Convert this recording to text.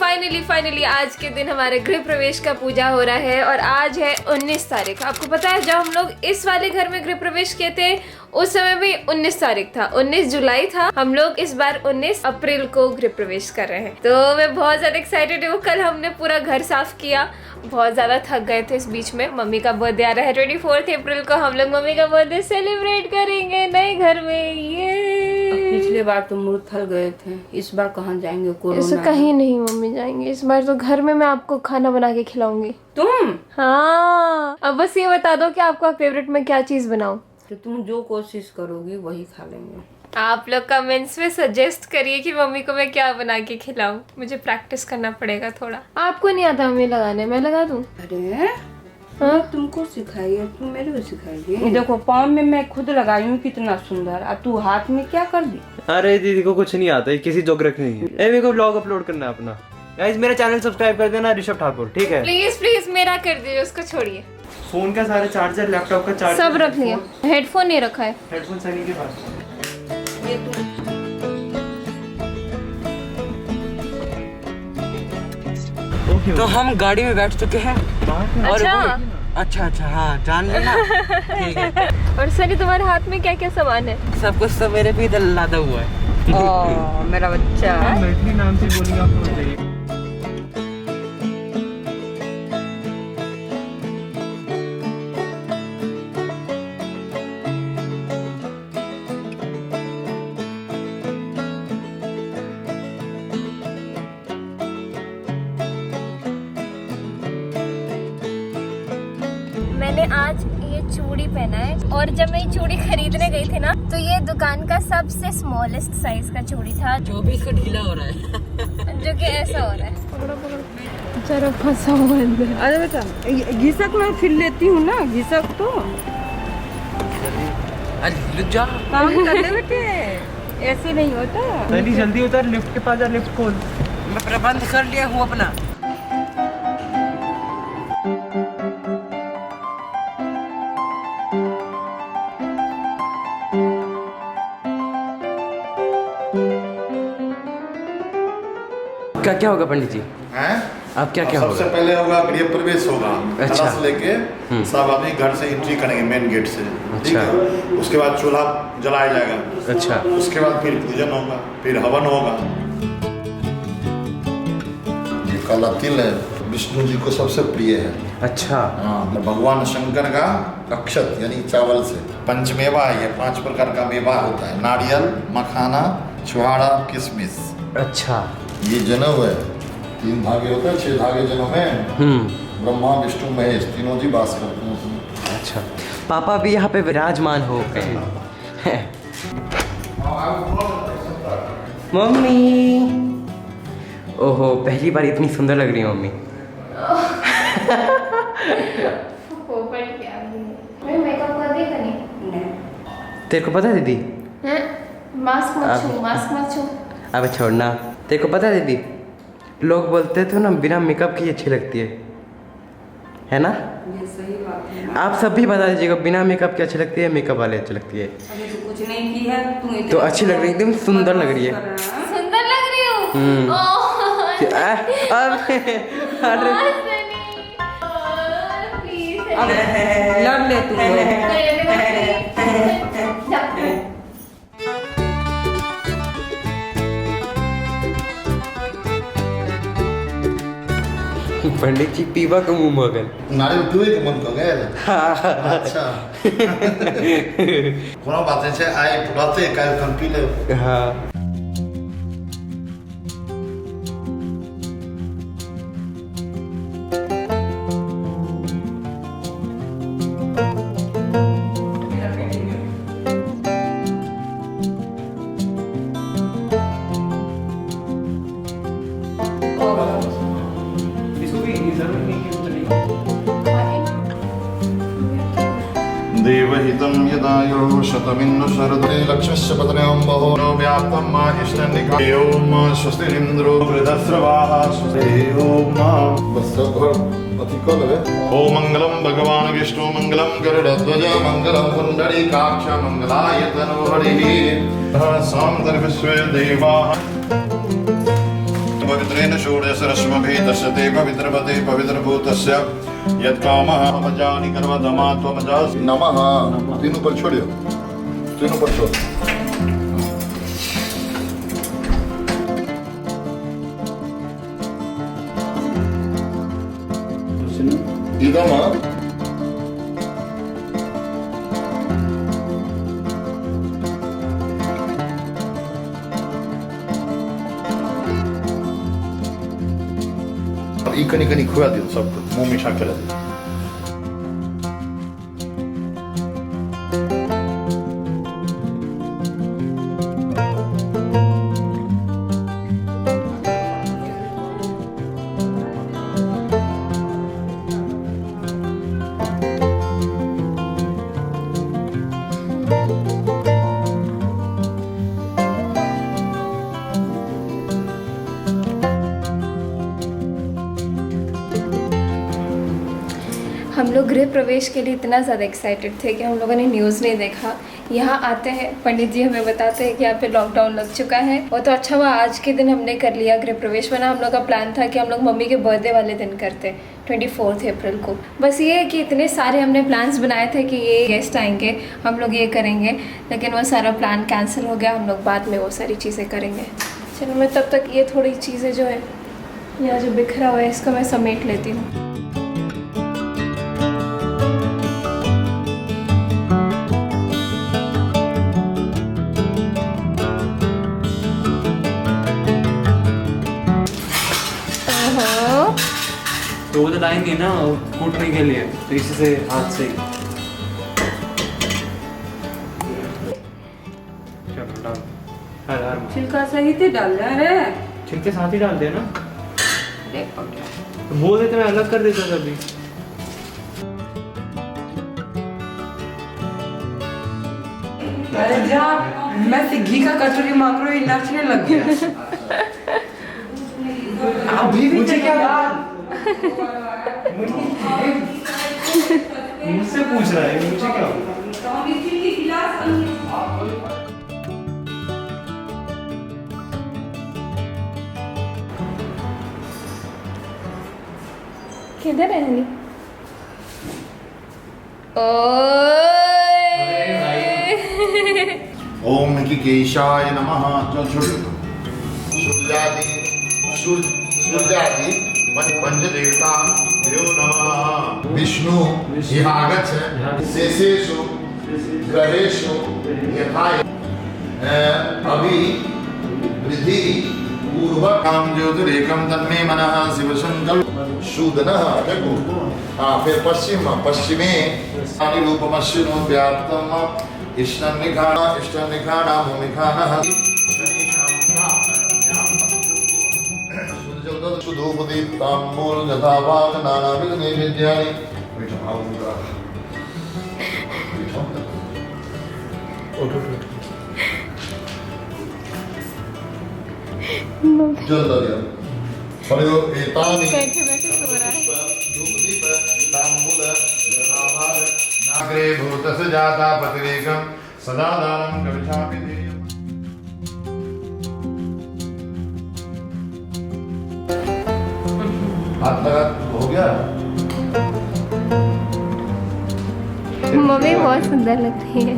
Finally आज के दिन हमारे गृह प्रवेश का पूजा हो रहा है और आज है 19 तारीख। आपको पता है जब हम लोग इस वाले घर में गृह प्रवेश किए थे उस समय भी 19 तारीख था, 19 जुलाई था। हम लोग इस बार 19 अप्रैल को गृह प्रवेश कर रहे हैं, तो मैं बहुत ज्यादा एक्साइटेड हूँ। कल हमने पूरा घर साफ किया, बहुत ज्यादा थक गए थे इस बीच में। मम्मी का बर्थडे आ रहा है 24 अप्रैल को, हम लोग मम्मी का बर्थडे सेलिब्रेट करेंगे नए घर में। ये पिछले बार तो मुरथल गए थे, इस बार कहाँ जाएंगे? कोरोना कहीं नहीं मम्मी जाएंगे, इस बार तो घर में मैं आपको खाना बना के खिलाऊंगी। तुम? हाँ, अब बस ये बता दो कि आपका फेवरेट में क्या चीज बनाऊं। तो तुम जो कोशिश करोगी वही खा लेंगे। आप लोग कमेंट्स में सजेस्ट करिए कि मम्मी को मैं क्या बना के खिलाऊं। मुझे प्रैक्टिस करना पड़ेगा थोड़ा। आपको नहीं आता मम्मी लगाने, मैं लगा दूं? अरे हाँ? तुमको सिखाई है, तुम मेरे को सिखाएगी? देखो पाँव में मैं खुद लगाई हूँ, कितना सुंदर। अब तू हाथ में क्या कर दी? अरे दीदी को कुछ नहीं आता है, किसी जोग्रक नहीं है। मेरे को ब्लॉग अपलोड करना है अपना। गाइस मेरा चैनल सब्सक्राइब कर देना, ऋषभ ठाकुर, ठीक है? प्लीज मेरा कर दीजिए, उसको छोड़िए। फोन का सारे चार्जर, लैपटॉप का चार्जर सब रख लिया, हेडफोन नहीं रखा है। हेडफोन सनी के पास। ये तुम तो हम गाड़ी में बैठ चुके हैं। अच्छा हाँ, जान लेना। ठीक है। और सनी तुम्हारे हाथ में क्या क्या सामान है? सब कुछ तो मेरे भी इधर लादा हुआ है। ओह मेरा बच्चा। मैथिली नाम से बोलिए आप लोग चाहिए। मैंने आज ये चूड़ी पहना है और जब मैं ये चूड़ी खरीदने गई थी ना तो ये दुकान का सबसे स्मॉलेस्ट साइज का चूड़ी था, जो भी इसका ढीला हो रहा है। जो कि ऐसा हो रहा है। जरा फंसा हुआ अंदर। अरे बेटा घिसक मैं फिर लेती हूँ ना, घिसक तो जा काम कर ले बेटे, ऐसे नहीं होता। सनी जल्दी उतर, लिफ्ट के पास जा, लिफ्ट खोल। मैं प्रबंध कर लिया हूँ अपना। क्या क्या होगा पंडित जी? हैं? अब क्या क्या सबसे होगा? पहले होगा गृह प्रवेश होगा। अच्छा। कलश लेके सब आदमी घर से एंट्री करेंगे मेन गेट से। ठीक अच्छा। है। उसके बाद चूल्हा जलाया जाएगा। अच्छा। उसके बाद फिर पूजन होगा, फिर हवन होगा। ये काला तिल है, विष्णु जी को सबसे प्रिय है। अच्छा। हाँ, भगवान शंकर का अक्षत यानी चावल से। पंचमेवा है, ये 5 प्रकार का मेवा होता है। नारियल, मखाना, छुहाड़ा, किशमिश। अच्छा। ये जनेऊ है, 3 धागे होते हैं, 6 धागे जनेऊ में। ब्रह्मा विष्णु महेश तीनों जी वास करते हैं उसमें। अच्छा, पापा भी यहाँ पे विराजमान हो गए। मम्मी, ओहो पहली बार इतनी सुंदर लग रही है मम्मी। तेरे को पता है दीदी? मास्क मत छू। अब छोड़ना। तेरे को पता है दीदी, लोग बोलते थे ना बिना मेकअप की अच्छी लगती है ना? ये सही बात है। आप सब भी बता दीजिएगा, बिना मेकअप की अच्छी लगती है, मेकअप वाले अच्छी लगती है? अभी तो कुछ नहीं की है, तू तो अच्छी लग रही है, एकदम सुंदर लग रही है। सुंदर लग रही हूँ। लड़ ले तू। पंडित जी पीवा का मुंह मगन। नारियल पीवे के मन को गए। अच्छा। कोनो बात नहीं है, आए पुराते काल कम पी ले। हाँ। देवहितं यदायो शतमिन्नु शरदे लक्ष्मस्य पदनेऽम्बहो नो व्याप्तं माहिष्ठन्निका ओम स्वस्तिरिन्द्रो वृद्धस्रवाः स्वस्ति ओम ओम मंगलम भगवान विष्णु मंगलम गरुड़ध्वज मंगलम पुंडरीकाक्ष मंगलाय तनोहरिः सामदर्विश्वे देवाः रुद्रेण षोडशरश्मभिः तस्य ते पवित्रपते पवित्रभूतस्य यत्कामः मजानि कर्मधमा त्वमजासि नमः। तीनों पर छोड़ियो, तीनों पर छोड़। इदम इकनी खुआ दियो सबको, मुंह में छाक दियो। हम लोग गृह प्रवेश के लिए इतना ज़्यादा एक्साइटेड थे कि हम लोगों ने न्यूज़ नहीं देखा। यहाँ आते हैं, पंडित जी हमें बताते हैं कि यहाँ पे लॉकडाउन लग चुका है। वो तो अच्छा हुआ आज के दिन हमने कर लिया गृह प्रवेश, वरना हम लोग का प्लान था कि हम लोग मम्मी के बर्थडे वाले दिन करते 24 अप्रैल को। बस ये है कि इतने सारे हमने प्लान्स बनाए थे कि ये गेस्ट आएंगे, हम लोग ये करेंगे, लेकिन वो सारा प्लान कैंसिल हो गया। हम लोग बाद में वो सारी चीज़ें करेंगे। चलो मैं तब तक ये थोड़ी चीज़ें जो है यहाँ जो बिखरा हुआ है इसको मैं समेट लेती हूँ। तो वो तो लाएंगे ना कूटने के लिए, तो इसी से हाथ से चलो डाल। हर हर छिलका सही से डाल रहे हैं। छिलके साथ ही डालते हैं ना, देख पकड़। तो बोल देते मैं अलग कर देता कभी। अरे जा, मैं से घी का कटोरी मांग रही हूँ, नाचने लग गया। अभी भी मुझे क्या मुझसे पूछ रहा है, मुझे क्या किधर है हनी? ओम केशाय नमः। चल छोड़ो। सूर्यादि पंचदेवता नमः। विष्णु आगच्छ शेषेषु ग्रहेषु यथा अभि वृद्धि पूर्वकं ज्योतिरेकं तन्मे मनः शिवशंकल्प शूदनः। देखो हाँ, फिर पश्चिमे रूपमश्विनो व्याप्तम इष्टनिखाना भूमिखानः धूपदीप्ताम्बूल यथाभाग नानाविध नैवेद्यानि। जल्द एतानि धूपदीप ताम्बूल यथाभाग नागरे भूतस्य जाता पतिरेकं सदा दानं गमिष्यामि देयम्। हाथ लगा हो गया। मम्मी बहुत सुंदर लगती है।